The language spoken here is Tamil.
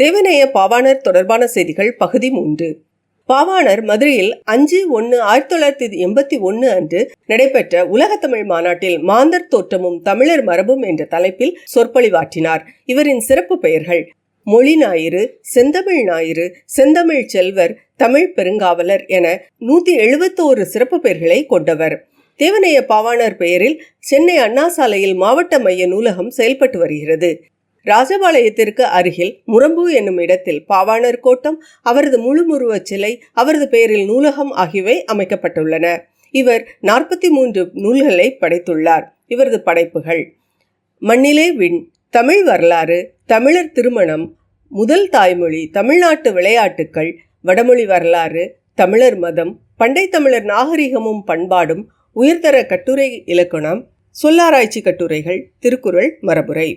தேவநேய பாவாணர் தொடர்பான செய்திகள் பகுதி 3. பாவாணர் மதுரையில் 5/1/1981 அன்று நடைபெற்ற உலகத்தமிழ் மாநாட்டில் மாந்தர் தோற்றமும் தமிழர் மரபும் என்ற தலைப்பில் சொற்பொழிவாற்றினார். இவரின் சிறப்பு பெயர்கள் மொழி ஞாயிறு, செந்தமிழ் ஞாயிறு, செந்தமிழ் செல்வர், தமிழ் பெருங்காவலர் என 171 சிறப்பு பெயர்களை கொண்டவர். தேவநேய பாவாணர் பெயரில் சென்னை அண்ணா சாலையில் மாவட்ட மைய நூலகம் செயல்பட்டு வருகிறது. ராஜபாளையத்திற்கு அருகில் முரம்பு என்னும் இடத்தில் பாவாணர் கோட்டம், அவரது முழுமுருவச் சிலை, அவரது பெயரில் நூலகம் ஆகியவை அமைக்கப்பட்டுள்ளன. இவர் 43 நூல்களை படைத்துள்ளார். இவரது படைப்புகள்: மண்ணிலே விண், தமிழ் வரலாறு, தமிழர் திருமணம், முதல் தாய்மொழி, தமிழ்நாட்டு விளையாட்டுக்கள், வடமொழி வரலாறு, தமிழர் மதம், பண்டை தமிழர் நாகரிகமும் பண்பாடும், உயர்தர கட்டுரை இலக்கணம், சொல்லாராய்ச்சி கட்டுரைகள், திருக்குறள், மரபுரை.